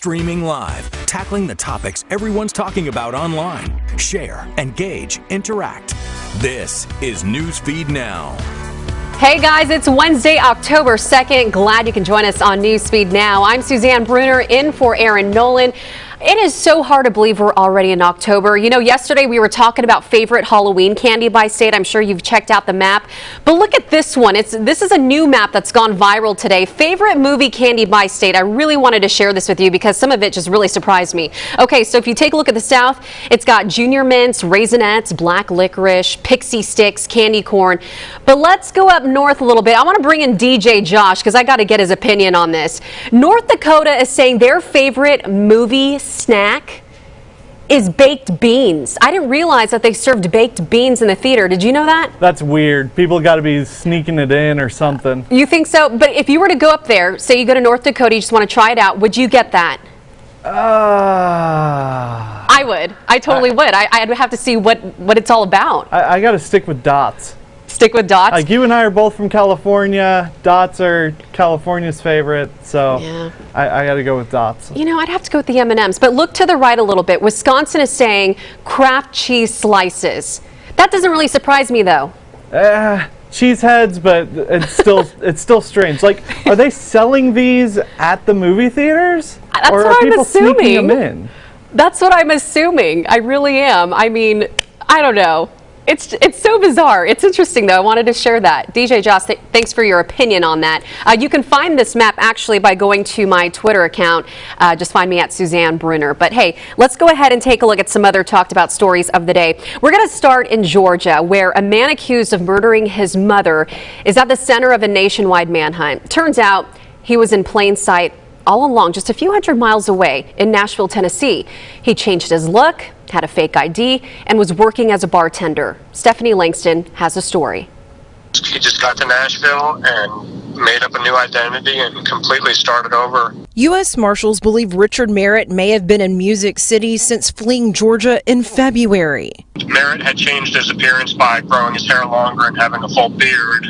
streaming live, tackling the topics everyone's talking about online. Share, engage, interact. This is Newsfeed Now. Hey guys, it's Wednesday, October 2nd. Glad you can join us on Newsfeed Now. I'm Suzanne Bruner in for Aaron Nolan. It is so hard to believe we're already in October. You know, yesterday we were talking about favorite Halloween candy by state. I'm sure you've checked out the map. But look at this one. This is a new map that's gone viral today. Favorite movie candy by state. I really wanted to share this with you because some of it just really surprised me. Okay, so if you take a look at the South, it's got Junior Mints, Raisinets, Black Licorice, Pixie Sticks, Candy Corn. But let's go up north a little bit. I want to bring in DJ Josh because I got to get his opinion on this. North Dakota is saying their favorite movie snack is baked beans. I didn't realize that they served baked beans in the theater. Did you know that? That's weird. People got to be sneaking it in or something. You think so? But if you were to go up there, say you go to North Dakota, you just want to try it out, would you get that? I would. I totally would. I'd have to see what it's all about. I got to stick with Dots. Stick with Dots? Like, you and I are both from California. Dots are California's favorite, so yeah. I got to go with Dots. You know, I'd have to go with the M&Ms, but look to the right a little bit. Wisconsin is saying Kraft cheese slices. That doesn't really surprise me, though. Cheese heads, but it's still strange. Like, are they selling these at the movie theaters? That's or what are I'm people assuming. Sneaking them in? That's what I'm assuming. I really am. I mean, I don't know. It's so bizarre. It's interesting, though. I wanted to share that. DJ Josh, thanks for your opinion on that. You can find this map actually by going to my Twitter account. Just find me at Suzanne Bruner. But hey, let's go ahead and take a look at some other talked about stories of the day. We're going to start in Georgia, where a man accused of murdering his mother is at the center of a nationwide manhunt. Turns out he was in plain sight all along, just a few hundred miles away in Nashville, Tennessee. He changed his look, had a fake ID, and was working as a bartender. Stephanie Langston has a story. He just got to Nashville and made up a new identity and completely started over. U.S. Marshals believe Richard Merritt may have been in Music City since fleeing Georgia in February. Merritt had changed his appearance by growing his hair longer and having a full beard.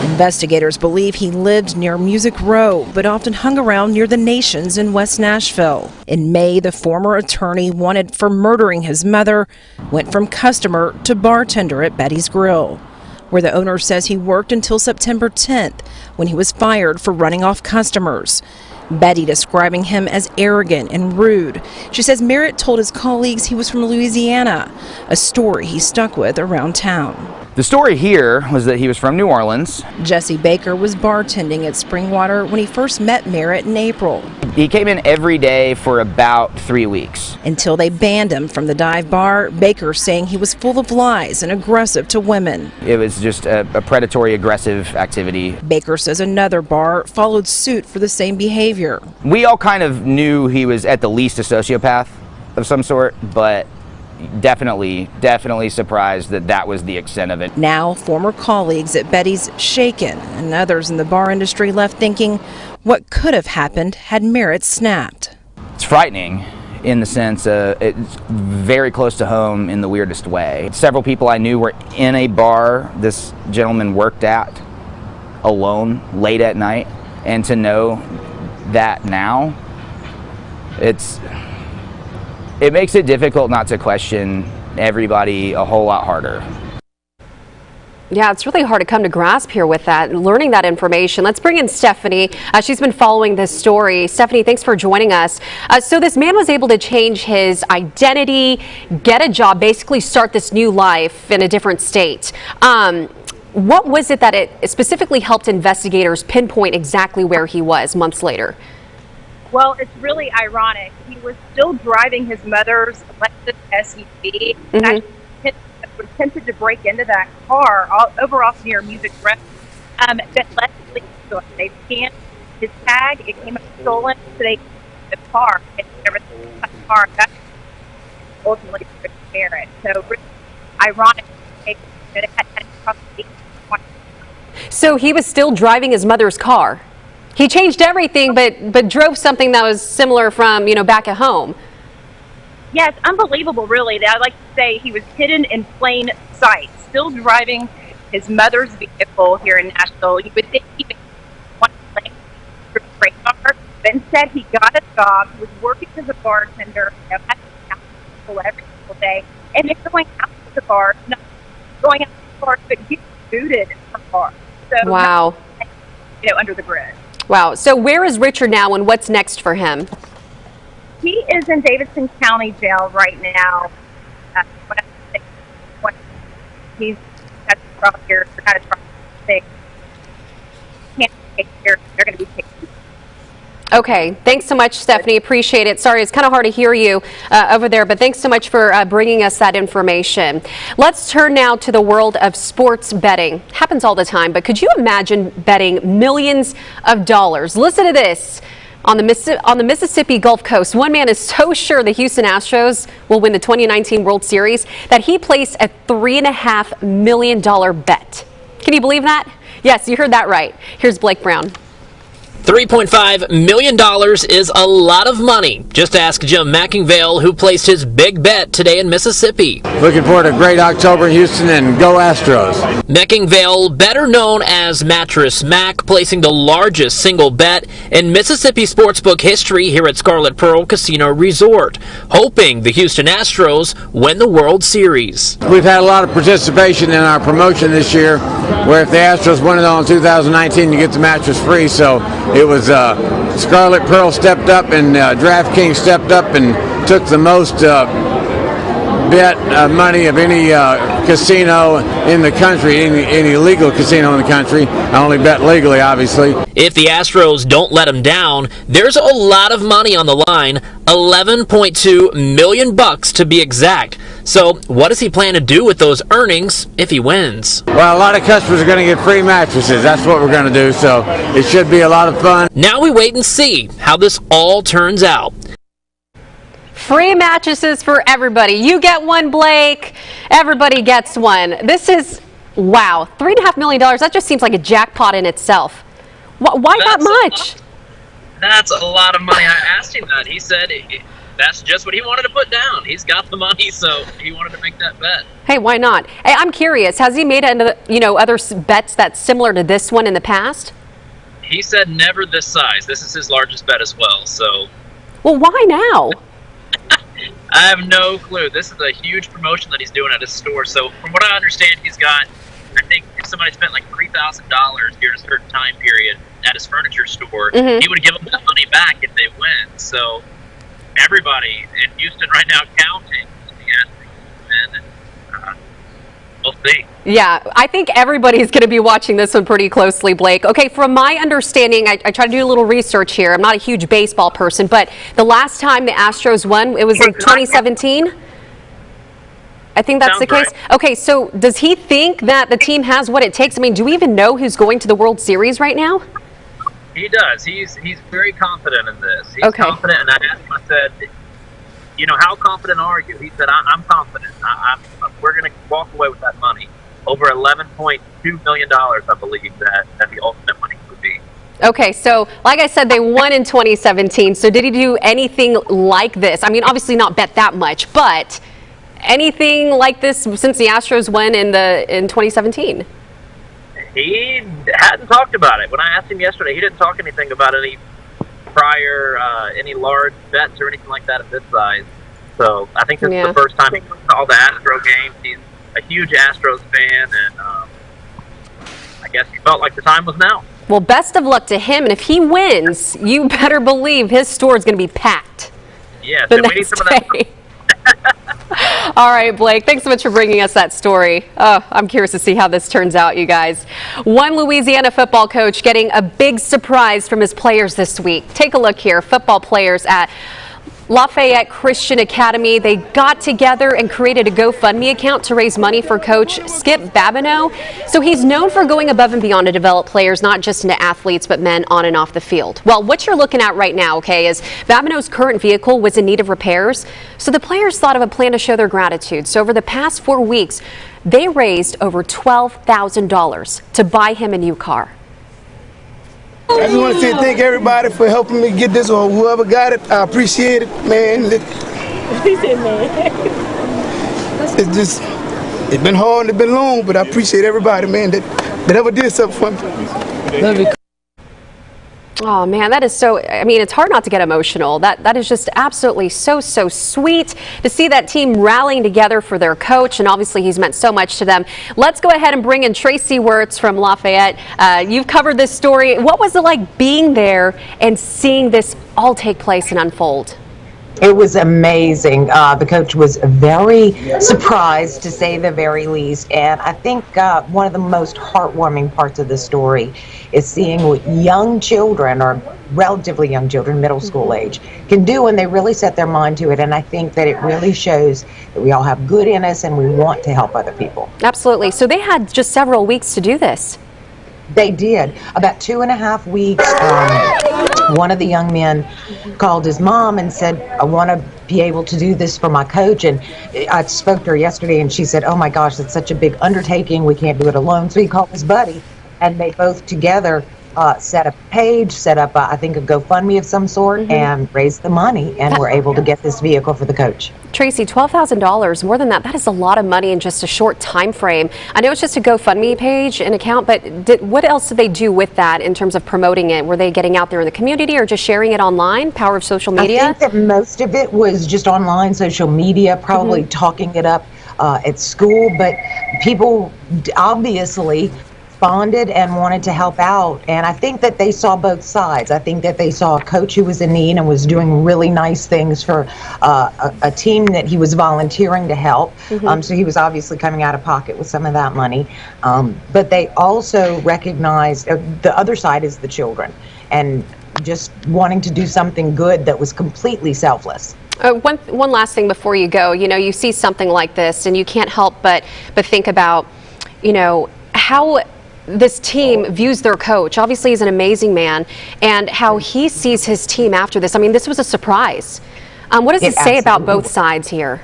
Investigators believe he lived near Music Row, but often hung around near the Nations in West Nashville. In May, the former attorney wanted for murdering his mother went from customer to bartender at Betty's Grill, where the owner says he worked until September 10th, when he was fired for running off customers. Betty describing him as arrogant and rude. She says Merritt told his colleagues he was from Louisiana, a story he stuck with around town. The story here was that he was from New Orleans. Jesse Baker was bartending at Springwater when he first met Merritt in April. He came in every day for about 3 weeks. Until they banned him from the dive bar, Baker saying he was full of lies and aggressive to women. It was just a predatory, aggressive activity. Baker says another bar followed suit for the same behavior. We all kind of knew he was at the least a sociopath of some sort, but definitely surprised that was the extent of it. Now, former colleagues at Betty's shaken, and others in the bar industry left thinking what could have happened had Merritt snapped. It's frightening in the sense it's very close to home in the weirdest way. Several people I knew were in a bar this gentleman worked at alone late at night, and to know that now, it makes it difficult not to question everybody a whole lot harder. Yeah, it's really hard to come to grasp here with that, learning that information. Let's bring in Stephanie. She's been following this story. Stephanie, thanks for joining us. So this man was able to change his identity, get a job, basically start this new life in a different state. What was it that it specifically helped investigators pinpoint exactly where he was months later? Well, it's really ironic. He was still driving his mother's Lexus SUV. And was attempted to break into that car over off near Music Row. But Leslie, they scanned his tag. It came up stolen. So they the car and everything in the car. That's ultimately Merritt. So really ironic that it had crossed the 8. So he was still driving his mother's car. He changed everything, but drove something that was similar from, back at home. Yes, unbelievable, really. I like to say he was hidden in plain sight, still driving his mother's vehicle here in Nashville. You would think he would want to play radar, But instead, he got a job. He was working as a bartender, at the council every single day, and then going out to the bars, not going out to the bars, but getting booted from bars. So, Wow. Under the bridge. Wow. So where is Richard now, and what's next for him? He is in Davidson County Jail right now. He's got a problem here. They're kind of trying to say, can't take care. They're going to be taken. Okay. Thanks so much, Stephanie. Appreciate it. Sorry, it's kind of hard to hear you over there, but thanks so much for bringing us that information. Let's turn now to the world of sports betting. Happens all the time, but could you imagine betting millions of dollars? Listen to this. On the Mississippi Gulf Coast, one man is so sure the Houston Astros will win the 2019 World Series that he placed a $3.5 million bet. Can you believe that? Yes, you heard that right. Here's Blake Brown. $3.5 million is a lot of money. Just ask Jim McIngvale, who placed his big bet today in Mississippi. Looking forward to a great October in Houston, and go Astros. McIngvale, better known as Mattress Mac, placing the largest single bet in Mississippi sportsbook history here at Scarlet Pearl Casino Resort, hoping the Houston Astros win the World Series. We've had a lot of participation in our promotion this year, where if the Astros win it all in 2019, you get the mattress free. So it was Scarlet Pearl stepped up, and DraftKings stepped up and took the most bet money of any casino in the country, any legal casino in the country. I only bet legally, obviously. If the Astros don't let him down, there's a lot of money on the line, $11.2 million to be exact. So what does he plan to do with those earnings if he wins? Well, a lot of customers are going to get free mattresses. That's what we're going to do, so it should be a lot of fun. Now we wait and see how this all turns out. Free mattresses for everybody. You get one, Blake. Everybody gets one. This is, wow, $3.5 million. That just seems like a jackpot in itself. Why that much? That's a lot of money. I asked him that. He said that's just what he wanted to put down. He's got the money, so he wanted to make that bet. Hey, why not? Hey, I'm curious. Has he made other bets that's similar to this one in the past? He said never this size. This is his largest bet as well. So. Well, why now? I have no clue. This is a huge promotion that he's doing at his store. So from what I understand, he's got, I think if somebody spent like $3,000 during a certain time period at his furniture store, he would give them that money back if they win. So everybody in Houston right now counting the Astros, and we'll see. Yeah, I think everybody's going to be watching this one pretty closely, Blake. Okay, from my understanding, I tried to do a little research here. I'm not a huge baseball person, but the last time the Astros won, it was in 2017? I think that's the case. Right. Okay, so does he think that the team has what it takes? I mean, do we even know who's going to the World Series right now? He does. He's very confident in this. He's confident, and I asked him, I said, how confident are you? He said, I'm confident. We're going to walk away with that money. Over $11.2 million, I believe, that the ultimate money would be. Okay, so like I said, they won in 2017. So did he do anything like this? I mean, obviously not bet that much, but anything like this since the Astros won in 2017? He hadn't talked about it. When I asked him yesterday, he didn't talk anything about any prior, any large bets or anything like that at this size. So I think this is the first time he saw the Astro games. He's a huge Astros fan, and I guess he felt like the time was now. Well, best of luck to him, and if he wins, you better believe his store is going to be packed. Yes, the next day. All right, Blake, thanks so much for bringing us that story. Oh, I'm curious to see how this turns out, you guys. One Louisiana football coach getting a big surprise from his players this week. Take a look here. Football players at Lafayette Christian Academy, they got together and created a GoFundMe account to raise money for Coach Skip Babineau. So he's known for going above and beyond to develop players, not just into athletes, but men on and off the field. Well, what you're looking at right now, okay, is Babineau's current vehicle was in need of repairs. So the players thought of a plan to show their gratitude. So over the past 4 weeks, they raised over $12,000 to buy him a new car. I just want to say thank everybody for helping me get this, or whoever got it. I appreciate it, man. It's been hard and it's been long, but I appreciate everybody, man, that ever did something for me. Love you. Oh man, that is so, I mean, it's hard not to get emotional. That is just absolutely so sweet to see that team rallying together for their coach, and obviously he's meant so much to them. Let's go ahead and bring in Tracy Wirtz from Lafayette. You've covered this story. What was it like being there and seeing this all take place and unfold? It was amazing. The coach was very surprised, to say the very least. And I think one of the most heartwarming parts of the story is seeing what young children, or relatively young children, middle school age, can do when they really set their mind to it. And I think that it really shows that we all have good in us and we want to help other people. Absolutely. So they had just several weeks to do this. They did. About 2.5 weeks. One of the young men called his mom and said, I want to be able to do this for my coach. And I spoke to her yesterday and she said, oh my gosh, it's such a big undertaking. We can't do it alone. So he called his buddy and they both together set up a page, set up, I think, a GoFundMe of some sort, and raised the money, and were able to get this vehicle for the coach. Tracy, $12,000, more than that, that is a lot of money in just a short time frame. I know it's just a GoFundMe page and account, but what else did they do with that in terms of promoting it? Were they getting out there in the community or just sharing it online, power of social media? I think that most of it was just online, social media, probably talking it up at school, but people obviously responded and wanted to help out, and I think that they saw both sides. I think that they saw a coach who was in need and was doing really nice things for a team that he was volunteering to help, so he was obviously coming out of pocket with some of that money, but they also recognized the other side is the children, and just wanting to do something good that was completely selfless. One last thing before you go, you know, you see something like this and you can't help but think about, you know, how this team views their coach. Obviously he's an amazing man, and how he sees his team after this. I mean, this was a surprise. What does it say about both sides here?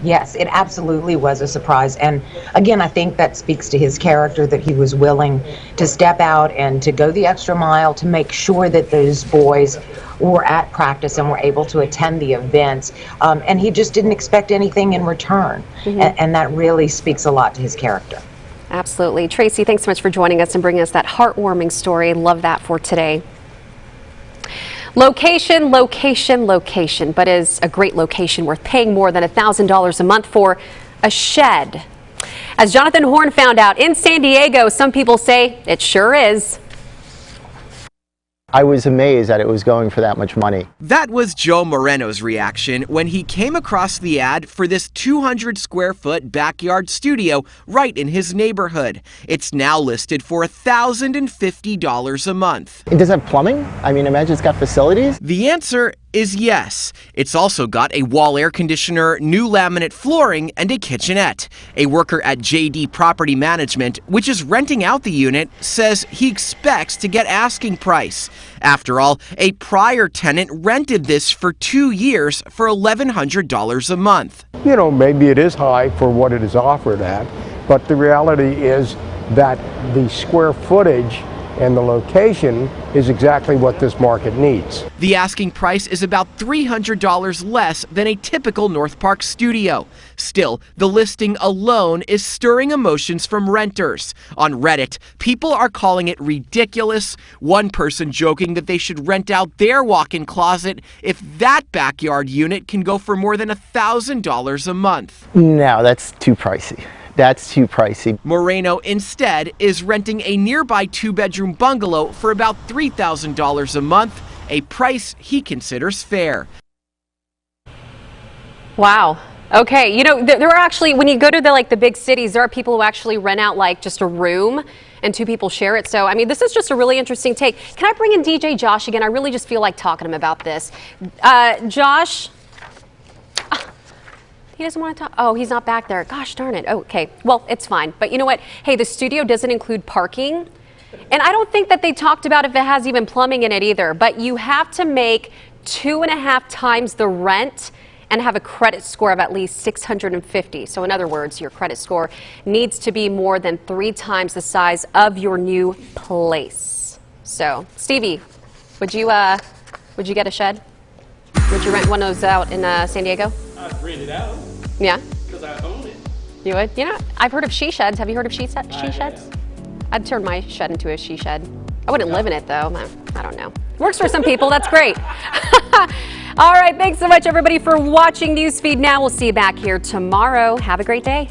Yes, it absolutely was a surprise. And again, I think that speaks to his character, that he was willing to step out and to go the extra mile to make sure that those boys were at practice and were able to attend the events. And he just didn't expect anything in return. And that really speaks a lot to his character. Absolutely. Tracy, thanks so much for joining us and bringing us that heartwarming story. Love that for today. Location, location, location, but is a great location worth paying more than $1,000 a month for? A shed. As Jonathan Horn found out, in San Diego, some people say it sure is. I was amazed that it was going for that much money. That was Joe Moreno's reaction when he came across the ad for this 200 square foot backyard studio right in his neighborhood. It's now listed for $1,050 a month. Does it have plumbing? I mean, imagine it's got facilities. The answer is yes. It's also got a wall air conditioner, new laminate flooring, and a kitchenette. A worker at JD Property Management, which is renting out the unit, says he expects to get asking price. After all, a prior tenant rented this for 2 years for $1,100 a month. You know, maybe it is high for what it is offered at, but the reality is that the square footage and the location is exactly what this market needs. The asking price is about $300 less than a typical North Park studio. Still, the listing alone is stirring emotions from renters. On Reddit, people are calling it ridiculous, one person joking that they should rent out their walk-in closet if that backyard unit can go for more than $1,000 a month. No, that's too pricey. That's too pricey. Moreno instead is renting a nearby 2-bedroom bungalow for about $3,000 a month, a price he considers fair. Wow. Okay, you know, there are actually, when you go to the big cities, there are people who actually rent out like just a room and 2 people share it. So, I mean, this is just a really interesting take. Can I bring in DJ Josh again? I really just feel like talking to him about this. Josh? He doesn't want to talk. Oh, he's not back there. Gosh darn it. Oh, okay. Well, it's fine. But you know what? Hey, the studio doesn't include parking. And I don't think that they talked about if it has even plumbing in it either. But you have to make 2.5 times the rent and have a credit score of at least 650. So in other words, your credit score needs to be more than 3 times the size of your new place. So, Stevie, would you get a shed? Would you rent one of those out in San Diego? I'd rent it out. Yeah? Because I own it. You would? You know, I've heard of she sheds. Have you heard of she sheds? I'd turn my shed into a she shed. I wouldn't live in it, though. I don't know. Works for some people. That's great. All right. Thanks so much, everybody, for watching Newsfeed Now. We'll see you back here tomorrow. Have a great day.